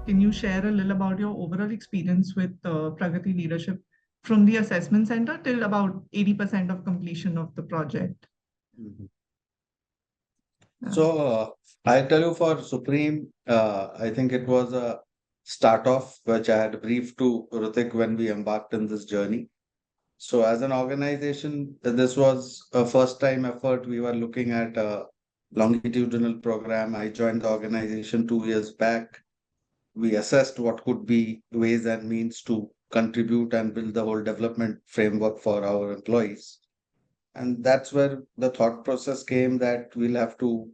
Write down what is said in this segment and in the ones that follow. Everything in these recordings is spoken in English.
can you share a little about your overall experience with Pragati leadership from the assessment center till about 80% of completion of the project? Mhm. Yeah. So I tell you for Supreme, I think it was a start off which I had briefed to Ritik when we embarked in this journey. So as an organization, this was a first time effort. We were looking at a longitudinal program. I joined the organization 2 years back. We assessed what could be ways and means to contribute and build the whole development framework for our employees. And that's where the thought process came that we'll have to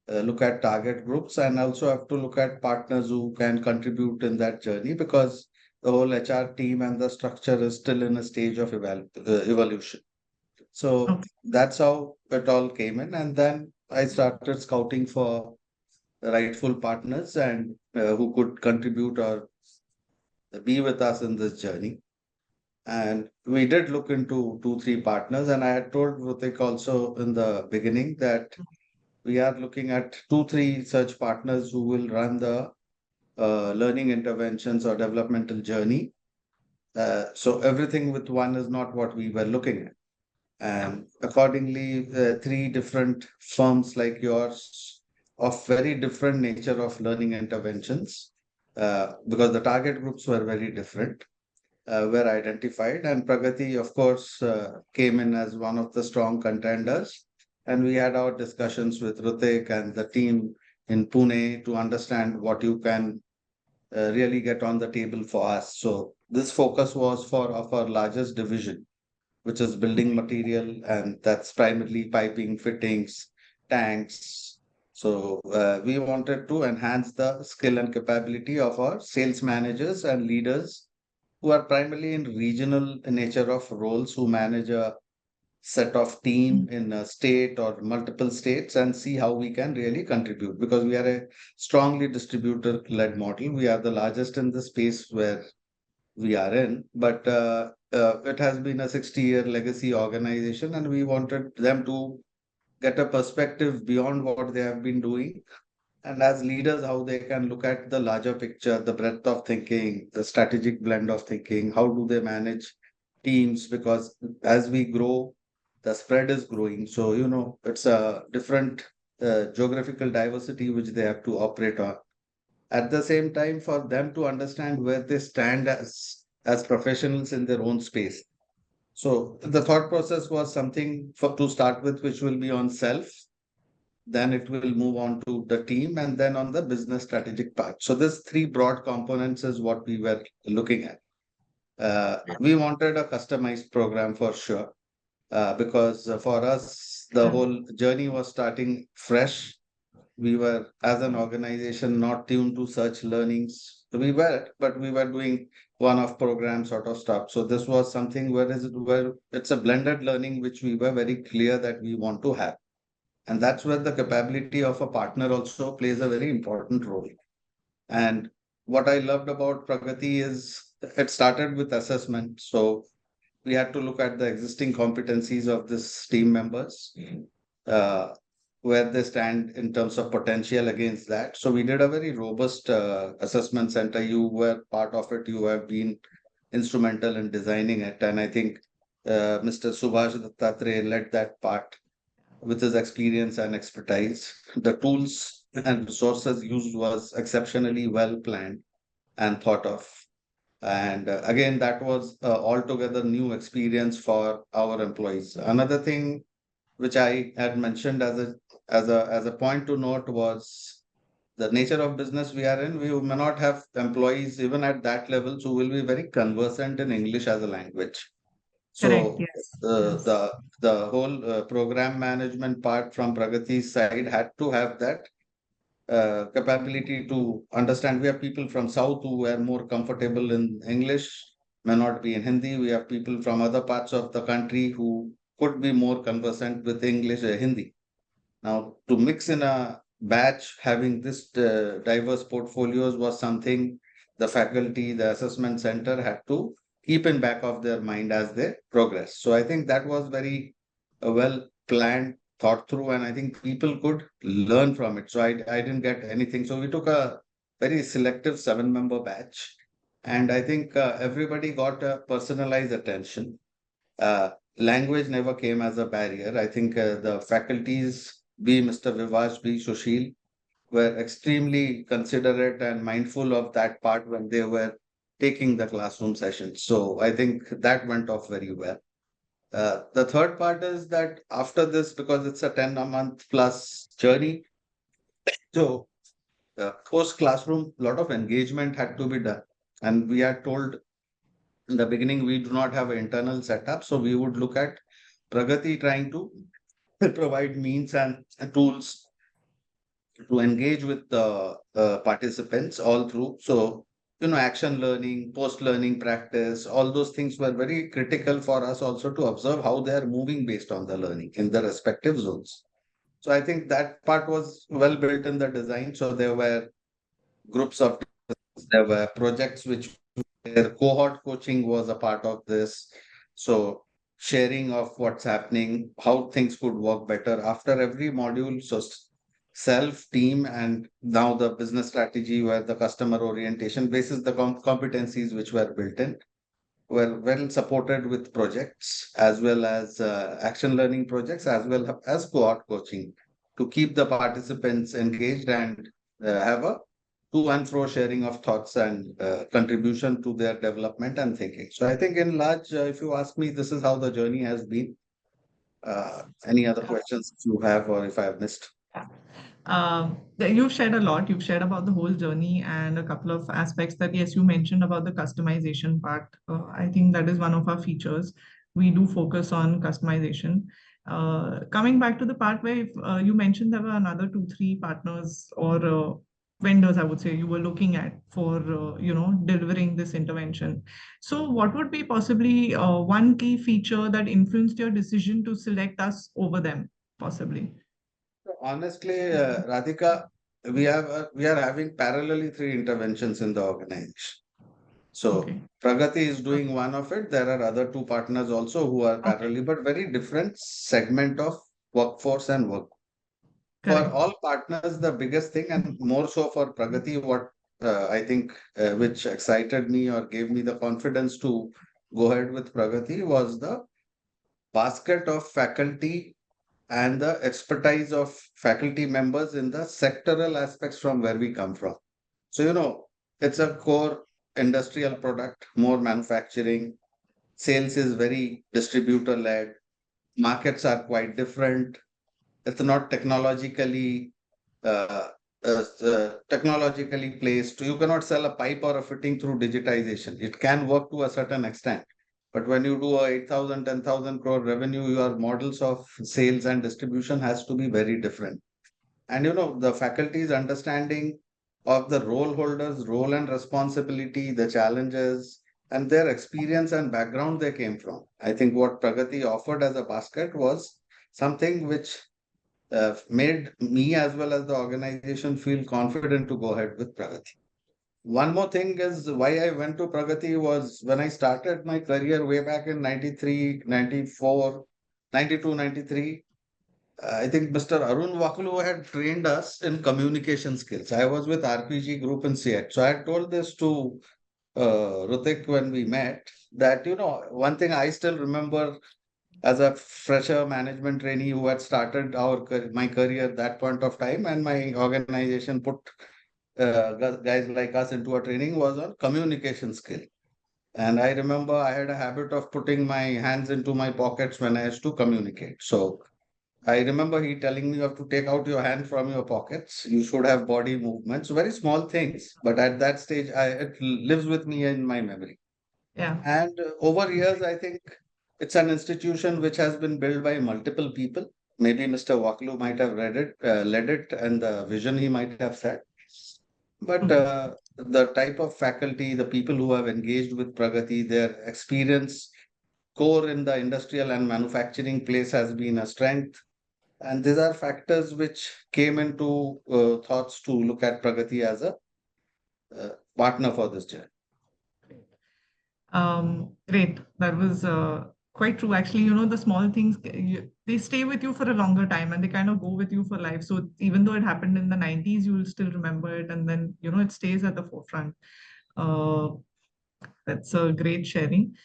look at target groups and also have to look at partners who can contribute in that journey because the whole HR team and the structure is still in a stage of evolution. So Okay. that's how it all came in. And then I started scouting for the rightful partners and who could contribute or be with us in this journey. And we did look into two, three partners. And I had told Rutik also in the beginning that we are looking at two, three such partners who will run the learning interventions or developmental journey. So everything with one is not what we were looking at. And accordingly, three different firms like yours of very different nature of learning interventions, because the target groups were very different, were identified. And Pragati, of course, came in as one of the strong contenders. And we had our discussions with Rutik and the team in Pune to understand what you can really get on the table for us. So this focus was for of our largest division, which is building material, and that's primarily piping, fittings, tanks. So we wanted to enhance the skill and capability of our sales managers and leaders who are primarily in regional nature of roles, who manage a set of team in a state or multiple states and see how we can really contribute because we are a strongly distributor led model. We are the largest in the space where we are in, but it has been a 60-year legacy organization, and we wanted them to get a perspective beyond what they have been doing. And as leaders, how they can look at the larger picture, the breadth of thinking, the strategic blend of thinking, how do they manage teams? Because as we grow, the spread is growing. So, it's a different geographical diversity which they have to operate on at the same time for them to understand where they stand as professionals in their own space. So the thought process was something for to start with which will be on self, then it will move on to the team, and then on the business strategic part. So this three broad components is what we were looking at. We wanted a customized program for sure, because for us the Yeah. whole journey was starting fresh. We were as an organization not tuned to such learnings. We were, but we were doing one-off program sort of stuff. So this was something where it's a blended learning which we were very clear that we want to have. And that's where the capability of a partner also plays a very important role. And what I loved about Pragati is it started with assessment. So we had to look at the existing competencies of this team members, uh, where they stand in terms of potential against that. So we did a very robust assessment center. You were part of it. You have been instrumental in designing it. And I think Mr. Subhash Dattatreya led that part with his experience and expertise. The tools and resources used was exceptionally well planned and thought of. And again, that was altogether new experience for our employees. Another thing which I had mentioned as a point to note was the nature of business we are in. We may not have employees even at that level who will be very conversant in English as a language. Correct. So Yes. uh, Yes. the the whole program management part from Pragati's side had to have that capability to understand. We have people from South who are more comfortable in English, may not be in Hindi. We have people from other parts of the country who could be more conversant with English or Hindi. Now, to mix in a batch, having this diverse portfolios was something the faculty, the assessment center had to keep in back of their mind as they progress. So I think that was very well planned, thought through, and I think people could learn from it. So I didn't get anything. So we took a very selective 7-member batch. And I think everybody got a personalized attention. Language never came as a barrier. I think the faculties, be Mr. Vivash, be Sushil, were extremely considerate and mindful of that part when they were taking the classroom sessions. So I think that went off very well. The third part is that after this, because it's a 10-a-month plus journey, so post classroom, a lot of engagement had to be done. And we are told in the beginning, we do not have an internal setup. So we would look at Pragati trying to provide means and tools to engage with the participants all through. So, action learning, post learning practice, all those things were very critical for us also to observe how they are moving based on the learning in the respective zones. So I think that part was well built in the design. So there were groups of, there were projects which their cohort coaching was a part of this. So sharing of what's happening, how things could work better after every module. So self, team, and now the business strategy where the customer orientation basis the competencies which were built in were well supported with projects as well as action learning projects as well as cohort coaching to keep the participants engaged and have a to and fro sharing of thoughts and contribution to their development and thinking. So I think in large, if you ask me, this is how the journey has been. Any other questions if you have or if I have missed? You've shared a lot. You've shared about the whole journey and a couple of aspects that, yes, you mentioned about the customization part. I think that is one of our features. We do focus on customization. Coming back to the part where if, you mentioned there were another two, three partners or vendors, I would say, you were looking at for, delivering this intervention. So what would be possibly one key feature that influenced your decision to select us over them, possibly? Honestly, Radhika, we are having parallelly three interventions in the organization. So Okay. Pragati is doing one of it. There are other two partners also who are Okay. parallelly, but very different segment of workforce and work. For Correct. all partners, the biggest thing, and more so for Pragati, what I think which excited me or gave me the confidence to go ahead with Pragati was the basket of faculty and the expertise of faculty members in the sectoral aspects from where we come from. So, it's a core industrial product, more manufacturing. Sales is very distributor led. Markets are quite different. It's not uh, technologically placed. You cannot sell a pipe or a fitting through digitization. It can work to a certain extent. But when you do a 8,000, 10,000 crore revenue, your models of sales and distribution has to be very different. And the faculty's understanding of the role holders, role and responsibility, the challenges, and their experience and background they came from. I think what Pragati offered as a basket was something which made me as well as the organization feel confident to go ahead with Pragati. One more thing is why I went to Pragati was when I started my career way back in 93, 94, 92, 93. I think Mr. Arun Wakulu had trained us in communication skills. I was with RPG Group in CH. So I had told this to Rutik when we met that, one thing I still remember as a fresher management trainee who had started my career at that point of time, and my organization put guys like us into a training was on communication skill. And I remember I had a habit of putting my hands into my pockets when I used to communicate. So I remember he telling me you have to take out your hand from your pockets. You should have body movements, very small things. But at that stage, it lives with me in my memory. Yeah. And over years, I think it's an institution which has been built by multiple people. Maybe Mr. Waklu might have led it, and the vision he might have set. But True. the type of faculty, the people who have engaged with Pragati, their experience core in the industrial and manufacturing place has been a strength. And these are factors which came into thoughts to look at Pragati as a partner for this journey. Great. That was Quite true. Actually, the small things, they stay with you for a longer time and they kind of go with you for life. So even though it happened in the 90s, you'll still remember it. And then, it stays at the forefront. Uh, that's a great sharing.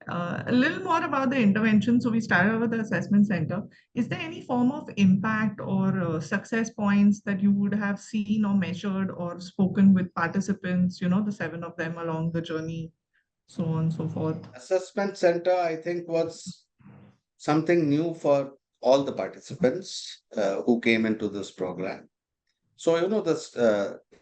A little more about the intervention. So we started with the assessment center. Is there any form of impact or success points that you would have seen or measured or spoken with participants, the seven of them along the journey, so on and so forth? Assessment center, I think, was something new for all the participants who came into this program. So, this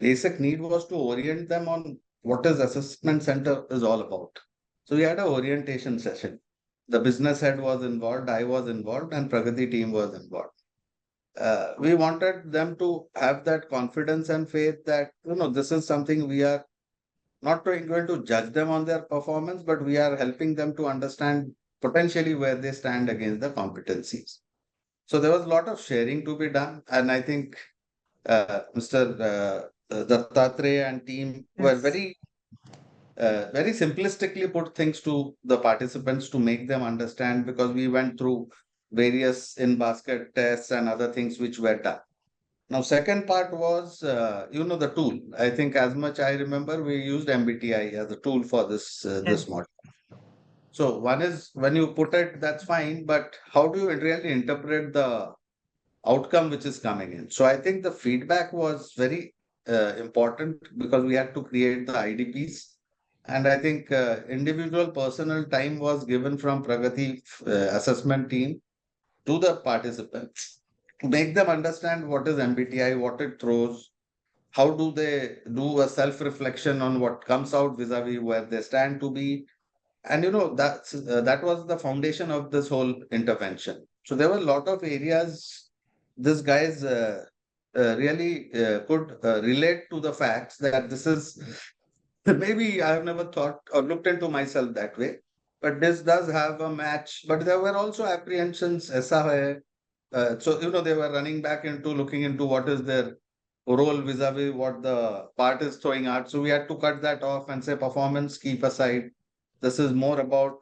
basic need was to orient them on what is assessment center is all about. So we had an orientation session. The business head was involved, I was involved, and Pragati team was involved. We wanted them to have that confidence and faith that, this is something we are not going to judge them on their performance, but we are helping them to understand potentially where they stand against the competencies. So there was a lot of sharing to be done, and I think Mr. Dattatreya and team were Yes. very simplistically put things to the participants to make them understand because we went through various in-basket tests and other things which were done. Now, second part was, the tool. I think as much I remember, we used MBTI as a tool for this Yes. model. So one is when you put it, that's fine, but how do you really interpret the outcome which is coming in? So I think the feedback was very important because we had to create the IDPs. And I think individual personal time was given from Pragati assessment team to the participants to make them understand what is MBTI, what it throws, how do they do a self reflection on what comes out vis-a-vis where they stand to be. And that was the foundation of this whole intervention. So there were a lot of areas this guys really could relate to the facts that this is maybe I have never thought or looked into myself that way, but this does have a match. But there were also apprehensions. ऐसा है. So they were running back into looking into what is their role vis-a-vis what the part is throwing out. So we had to cut that off and say performance keep aside. This is more about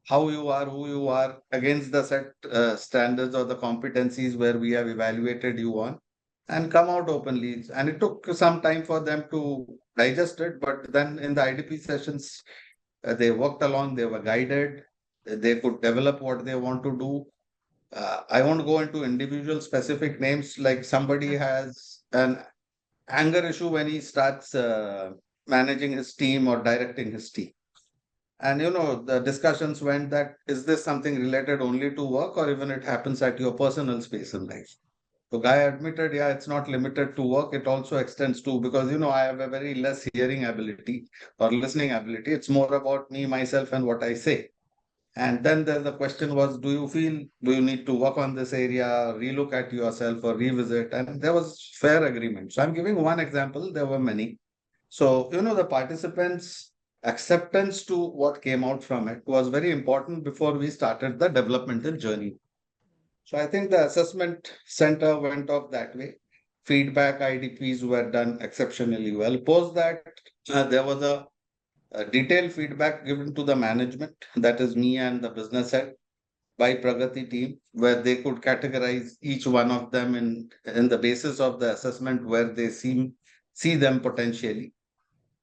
how you are, who you are against the set standards or the competencies where we have evaluated you on and come out openly. And it took some time for them to digest it. But then in the IDP sessions, they worked along, they were guided, they could develop what they want to do. I won't go into individual specific names, like somebody has an anger issue when he starts managing his team or directing his team. And the discussions went that is this something related only to work or even it happens at your personal space in life? So guy admitted, yeah, it's not limited to work. It also extends to because I have a very less hearing ability or listening ability. It's more about me, myself, and what I say. And then the question was, do you need to work on this area, relook at yourself or revisit? And there was fair agreement. So I'm giving one example. There were many. So, the participants' acceptance to what came out from it was very important before we started the developmental journey. So I think the assessment center went off that way. Feedback IDPs were done exceptionally well. Post that, there was a detailed feedback given to the management, that is me and the business head, by Pragati team, where they could categorize each one of them in the basis of the assessment where they see them potentially.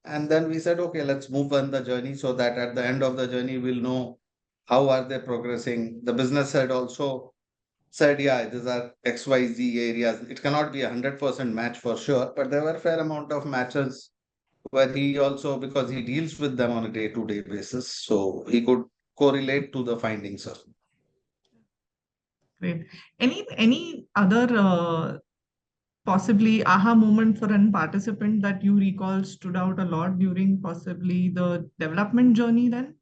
And then we said, okay, let's move on the journey so that at the end of the journey, we'll know how are they progressing. The business head also said, yeah, these are XYZ areas. It cannot be 100% match for sure, but there were a fair amount of matches where he also, because he deals with them on a day-to-day basis, so he could correlate to the findings of. Great. Any other possibly aha moment for an participant that you recall stood out a lot during possibly the development journey then?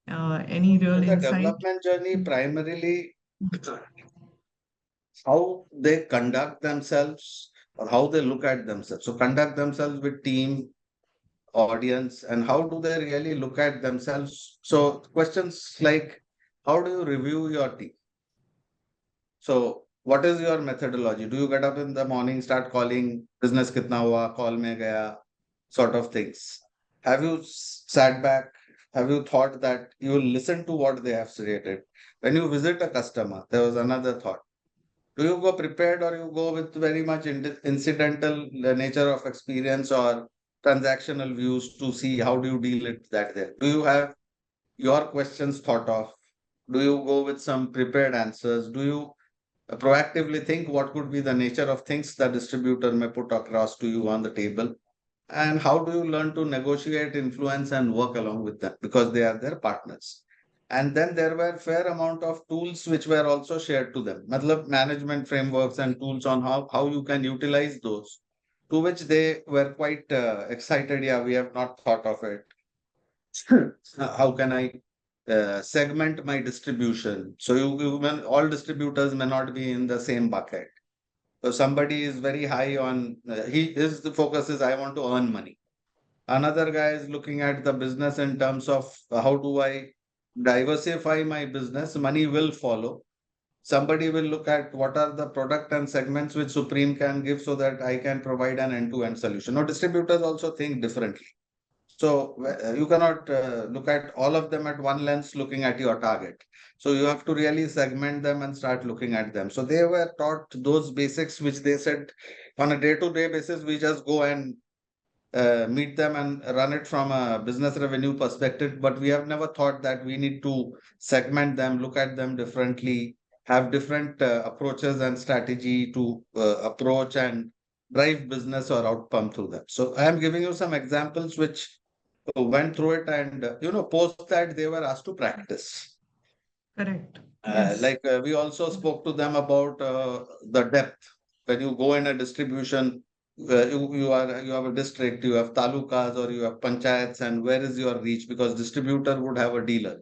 Any real In the insight? development journey, primarily how they conduct themselves or how they look at themselves. So conduct themselves with team, audience, and how do they really look at themselves? So questions like, how do you review your team? So what is your methodology? Do you get up in the morning, start calling business kitna hua, call mein gaya, sort of things? Have you sat back? Have you thought that you will listen to what they have stated? When you visit a customer, there was another thought. Do you go prepared or you go with very much incidental nature of experience or transactional views to see how do you deal it that there? Do you have your questions thought of? Do you go with some prepared answers? Do you proactively think what could be the nature of things the distributor may put across to you on the table? And how do you learn to negotiate, influence, and work along with them because they are their partners? And then there were fair amount of tools which were also shared to them. Matlab management frameworks and tools on how you can utilize those, to which they were quite excited. Yeah, we have not thought of it. How can I segment my distribution? So all distributors may not be in the same bucket. So somebody is very high on his the focus is I want to earn money. Another guy is looking at the business in terms of how do I diversify my business? Money will follow. Somebody will look at what are the product and segments which Supreme can give so that I can provide an end-to-end solution. Now, distributors also think differently. So you cannot look at all of them at one lens looking at your target. So you have to really segment them and start looking at them. So they were taught those basics, which they said on a day-to-day basis, we just go and meet them and run it from a business revenue perspective. But we have never thought that we need to segment them, look at them differently, have different approaches and strategy to approach and drive business or outcome through them. So I am giving you some examples which went through it and post that they were asked to practice. Correct. Yes. We also spoke to them about the depth. When you go in a distribution, you have a district, you have talukas or you have panchayats, and where is your reach? Because distributor would have a dealer.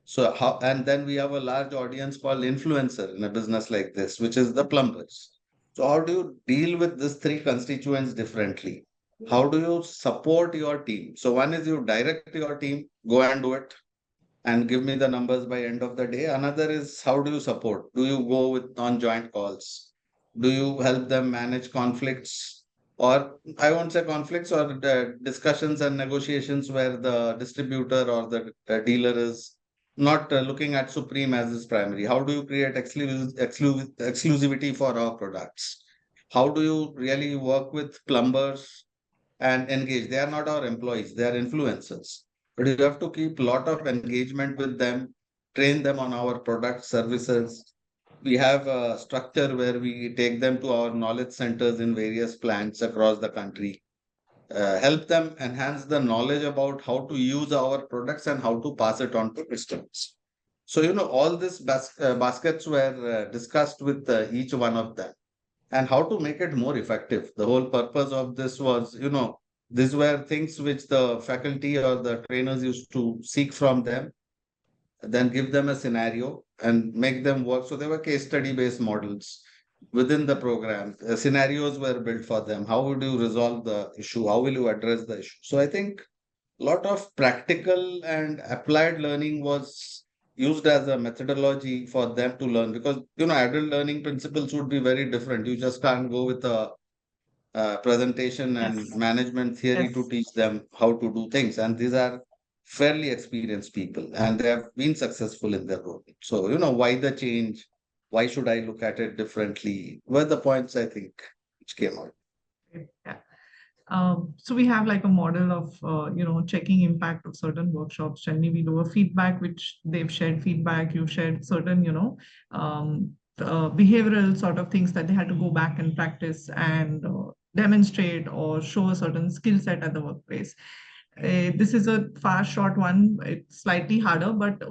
So how, and then we have a large audience called influencer in a business like this, which is the plumbers. So how do you deal with these three constituents differently? How do you support your team? So one is you direct your team, go and do it and give me the numbers by end of the day. Another is how do you support? Do you go with non-joint calls? Do you help them manage conflicts? Or I won't say conflicts or the discussions and negotiations where the distributor or the dealer is not looking at Supreme as his primary. How do you create exclusivity for our products? How do you really work with plumbers and engage? They are not our employees, they are influencers. But you have to keep a lot of engagement with them, train them on our product services. We have a structure where we take them to our knowledge centers in various plants across the country, help them enhance the knowledge about how to use our products and how to pass it on to customers. So, all these baskets were discussed with each one of them and how to make it more effective. The whole purpose of this was, these were things which the faculty or the trainers used to seek from them, then give them a scenario and make them work. So they were case study based models within the program. Scenarios were built for them. How would you resolve the issue? How will you address the issue? So I think a lot of practical and applied learning was used as a methodology for them to learn because adult learning principles would be very different. You just can't go with a presentation and Yes. management theory to Yes. teach them how to do things. And these are fairly experienced people and they have been successful in their role. So, why the change? Why should I look at it differently? Were the points I think which came out. Yeah. So we have like a model of checking impact of certain workshops. Generally, we do a feedback, which they've shared feedback. You've shared certain behavioral sort of things that they had to go back and practice and demonstrate or show a certain skill set at the workplace. This is a far short one. It's slightly harder, but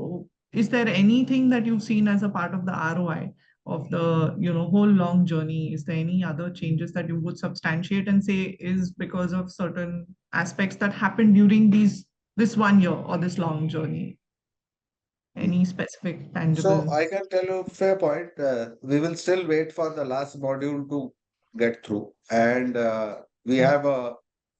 is there anything that you've seen as a part of the ROI of the whole long journey? Is there any other changes that you would substantiate and say is because of certain aspects that happened during this 1 year or this long journey? Any specific So tangible? I can tell you fair point. We will still wait for the last module to get through. And we have a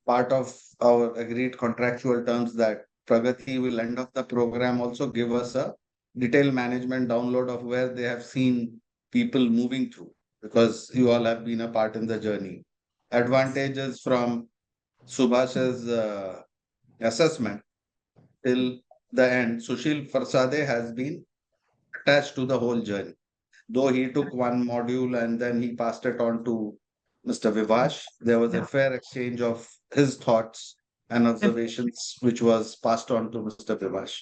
part of our agreed contractual terms that Pragati will end of the program also give us a detailed management download of where they have seen people moving through because you all have been a part in the journey. Advantages from Subhash's assessment till the end, Sushil Farsade has been attached to the whole journey. Though he took one module and then he passed it on to Mr. Vivash, there was a Yeah, fair exchange of his thoughts and definitely. observations, which was passed on to Mr. Vivash.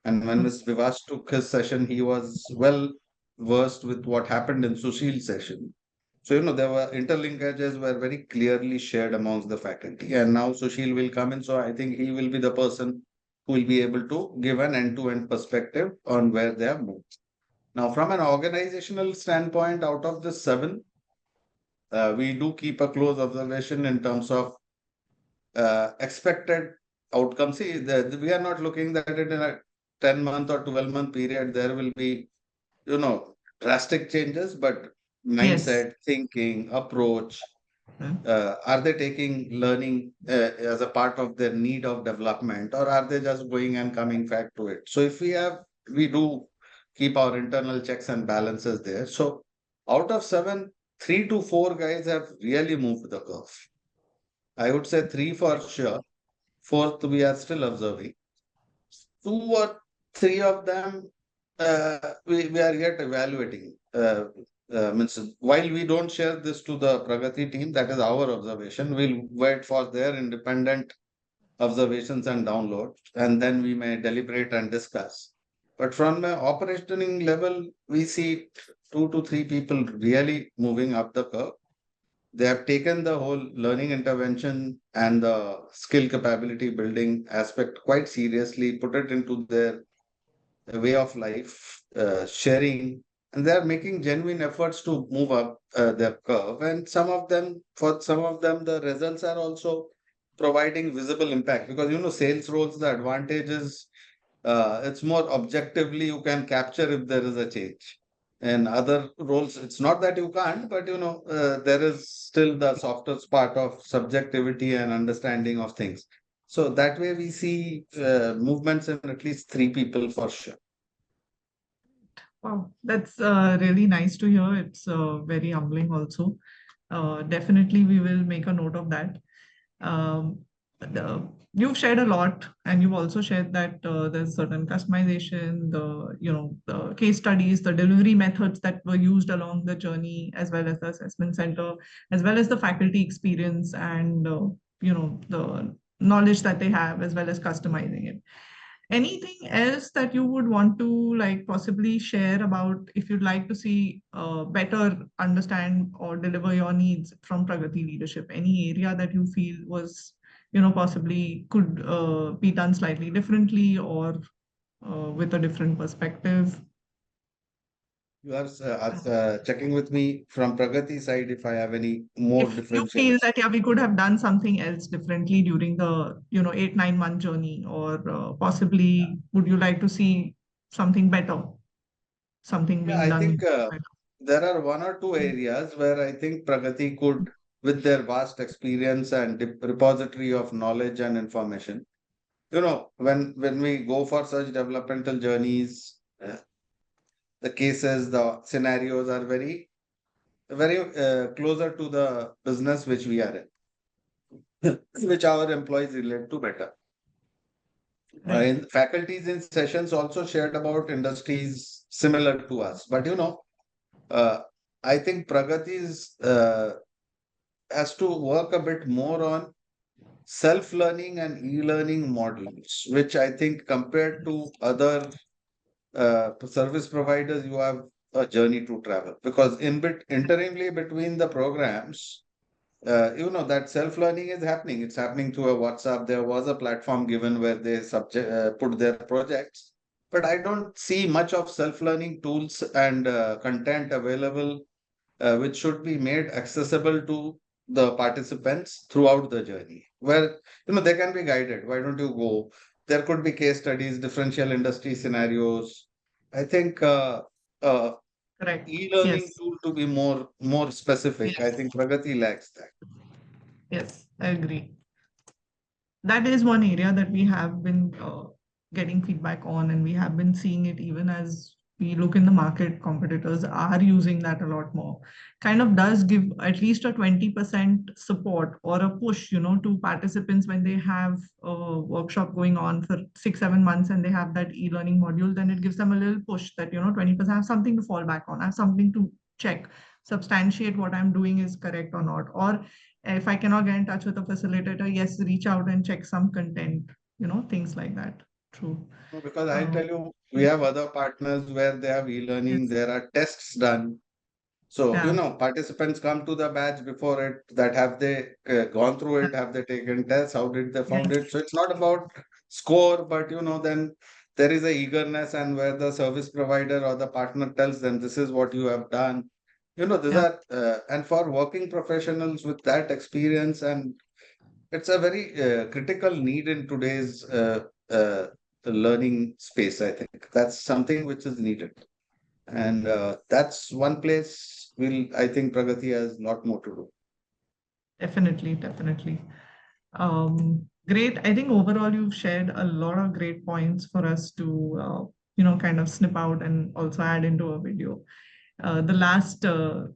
And when Mm. Mr. Vivash took his session, he was well versed with what happened in Sushil's session. So, there were interlinkages were very clearly shared amongst the faculty. And now Sushil will come in. So I think he will be the person who will be able to give an end-to-end perspective on where they have moved. Now, from an organizational standpoint, out of the seven, we do keep a close observation in terms of expected outcomes. See, we are not looking that it in a 10-month or 12-month period, there will be, drastic changes, but Yes. mindset, thinking, approach, Mm. are they taking learning as a part of their need of development, or are they just going and coming back to it? So if we do keep our internal checks and balances there. So out of seven, 3 to 4 guys have really moved the curve. I would say three for sure. Fourth, we are still observing. Two or three of them, we are yet evaluating. Means while we don't share this to the Pragati team, that is our observation. We'll wait for their independent observations and downloads, and then we may deliberate and discuss. But from the operating level, we see 2 to 3 people really moving up the curve. They have taken the whole learning intervention and the skill capability building aspect quite seriously, put it into their way of life, sharing, and they are making genuine efforts to move up their curve. And for some of them, the results are also providing visible impact because sales roles, the advantage is it's more objectively you can capture if there is a change. And other roles, it's not that you can't, but there is still the softer part of subjectivity and understanding of things. So that way we see movements in at least 3 people for sure. Wow, that's really nice to hear. It's very humbling also. Definitely, we will make a note of that. Um, you've shared a lot, and you've also shared that there's certain customization, the case studies, the delivery methods that were used along the journey, as well as the assessment center, as well as the faculty experience, and the knowledge that they have, as well as customizing it. Anything else that you would want to like possibly share about if you'd like to see better understand or deliver your needs from Pragati leadership? Any area that you feel was, possibly could be done slightly differently or with a different perspective? You are checking with me from Pragati side if I have any more If you feel differentials. that, yeah, we could have done something else differently during the, 8, 9 month journey, or possibly would you like to see something better, something Yeah, being I done think better? there are one or two areas where I think Pragati could, with their vast experience and repository of knowledge and information, when we go for such developmental journeys, the cases, the scenarios are very closer to the business which we are in, which our employees relate to better. Right. In faculties in sessions also shared about industries similar to us, but uh, I think Pragati's has to work a bit more on self-learning and e-learning models, which I think compared to other service providers, you have a journey to travel because interimly between the programs, that self-learning is happening. It's happening through a WhatsApp. There was a platform given where they put their projects, but I don't see much of self-learning tools and content available which should be made accessible to the participants throughout the journey where they can be guided. Why don't you go? There could be case studies, differential industry scenarios. I think uh, Correct. e-learning Yes. tool to be more specific. I Yes. think Pragati lacks that. Yes. I agree. That is one area that we have been getting feedback on, and we have been seeing it even as we look in the market, competitors are using that a lot more, kind of does give at least a 20% support or a push, to participants when they have a workshop going on for 6, 7 months and they have that e-learning module, then it gives them a little push that, 20% have something to fall back on, have something to check, substantiate what I'm doing is correct or not. Or if I cannot get in touch with a facilitator, yes, reach out and check some content, things like that. True. No, because I Um, tell you, we have other partners where they have e-learning, yes. there are tests done. So, Yeah. participants come to the batch before it, that have they gone through it, have they taken tests, how did they found Yes. it? So it's not about score, but then there is a eagerness, and where the service provider or the partner tells them this is what you have done. These Yeah. are and for working professionals with that experience, and it's a very critical need in today's learning space. I think that's something which is needed. And that's one place I think Pragati has a lot more to do. Definitely, definitely. Great. I think overall you've shared a lot of great points for us to, kind of snip out and also add into a video. The last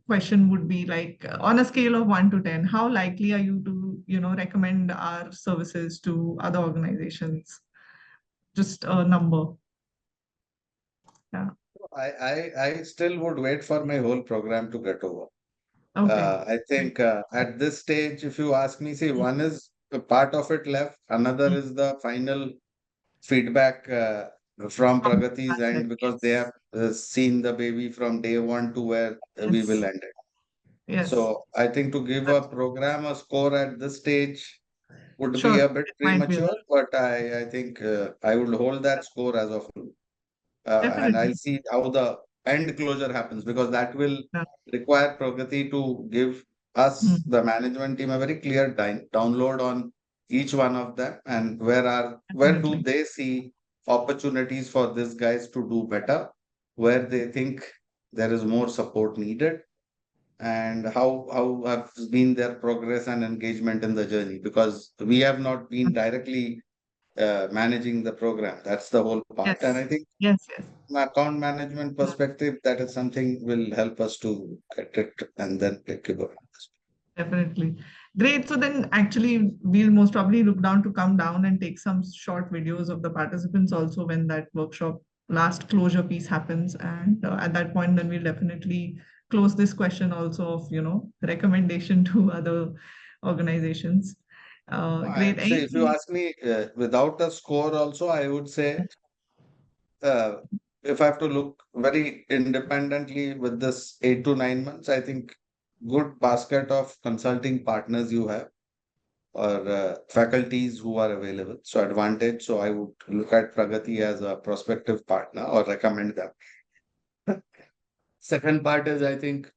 question would be like, on a scale of 1 to 10, how likely are you to, recommend our services to other organizations? Just a number. Yeah. I still would wait for my whole program to get over. Okay. I think at this stage, if you ask me, see, one is a part of it left, another Mm. is the final feedback from Pragati's That's it. end, because they Yes. have seen the baby from day one to where we will Yes. end it. Yes. So I think to give a That's program a score at this stage would be sure. a bit It might be a premature, but I think I will hold that score as of now. And I'll definitely. see how the end closure happens, because that will Yeah. require Pragati to give Mm. us, the management team, a very clear download on each one of them, and where do Definitely. they see opportunities for these guys to do better, where they think there is more support needed, and how has been their progress and engagement in the journey, because we have not been directly managing the program. That's the whole part. And I Yes. think Yes. Yes. from account management Yeah. perspective, that is something will help us to get it and then take it over. Definitely. Great. So then actually we'll most probably look down to come down and take some short videos of the participants also when that workshop last closure piece happens. And at that point, then we'll definitely close this question also of, recommendation to other organizations. I Great. say, if you Anything? ask me, without a score also, I would say, uh, if I have to look very independently with this 8 to 9 months, I think good basket of consulting partners you have, or faculties who are available. So advantage. So I would look at Pragati as a prospective partner or recommend them. Second part is, I think,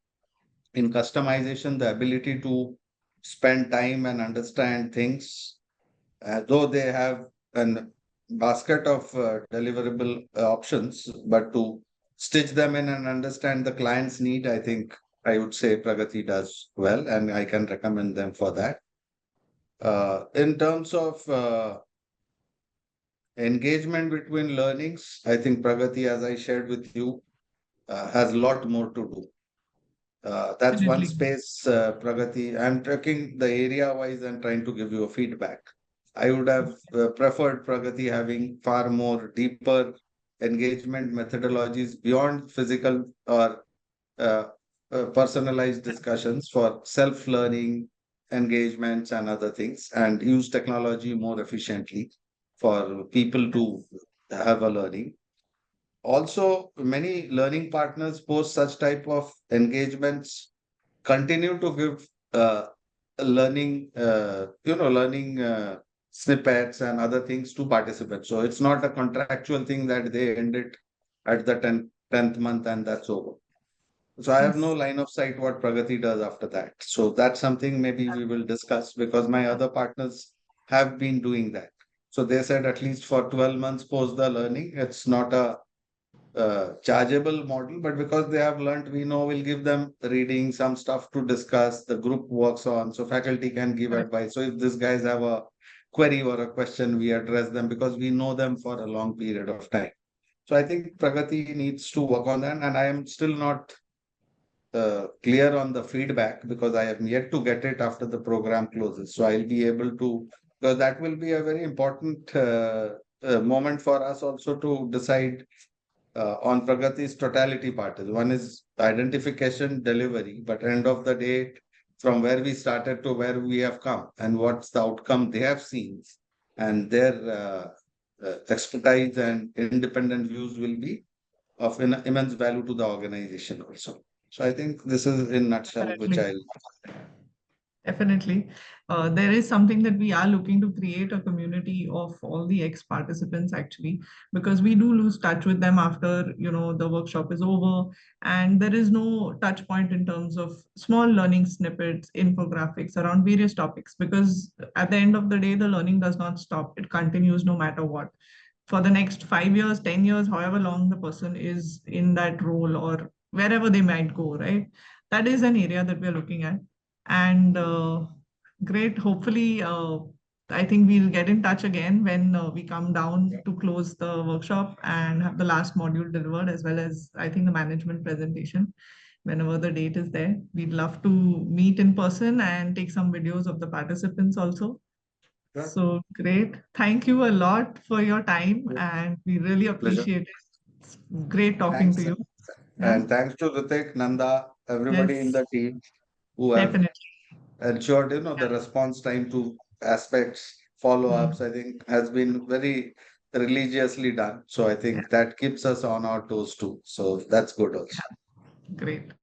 in customization, the ability to spend time and understand things, though they have an basket of deliverable options, but to stitch them in and understand the client's need, I think I would say Pragati does well, and I can recommend them for that. In terms of engagement between learnings, I think Pragati, as I shared with you, has a lot more to do. That's one Definitely. space, Pragati. I'm tracking the area wise and trying to give you a feedback. I would have preferred Pragati having far more deeper engagement methodologies beyond physical or uh, personalized discussions for self-learning engagements and other things, and use technology more efficiently for people to have a learning. Also, many learning partners post such type of engagements continue to give learning snippets and other things to participants. So it's not a contractual thing that they end it at the 10th month and that's over. So I have no Yes. line of sight what Pragati does after that. So that's something maybe we will discuss, because my other partners have been doing that. So they said at least for 12 months post the learning, it's not a chargeable model, but because they have learned, we know we'll give them reading, some stuff to discuss, the group works on, so faculty can give Correct. advice. So if these guys have a query or a question, we address them because we know them for a long period of time. So I think Pragati needs to work on that, and I am still not clear on the feedback because I have yet to get it after the program closes. So I'll be able to, because that will be a very important moment for us also to decide on Pragati's totality part. One is identification, delivery, but end of the day, from where we started to where we have come and what's the outcome they have seen, and their expertise and independent views will be of immense value to the organization also. So I think this is in nutshell, which Definitely. I Definitely. There is something that we are looking to create a community of all the ex-participants actually, because we do lose touch with them after, the workshop is over, and there is no touch point in terms of small learning snippets, infographics around various topics, because at the end of the day, the learning does not stop. It continues no matter what. For the next 5 years, 10 years, however long the person is in that role or wherever they might go, right? That is an area that we're looking at. And great. Hopefully, I think we'll get in touch again when we come down to close the workshop and have the last module delivered, as well as I think the management presentation. Whenever the date is there, we'd love to meet in person and take some videos of the participants also. yeah, So great. Thank you a lot for your time, yeah, and we really pleasure. appreciate it. It's great talking to Thanks. you. Yeah. And thanks to Ritik, Nanda, everybody in Yes, the team who have definitely. ensured, the response time to aspects, follow-ups, Mm, I think has been very religiously done. So I yeah, think that keeps us on our toes too. So that's good also. great.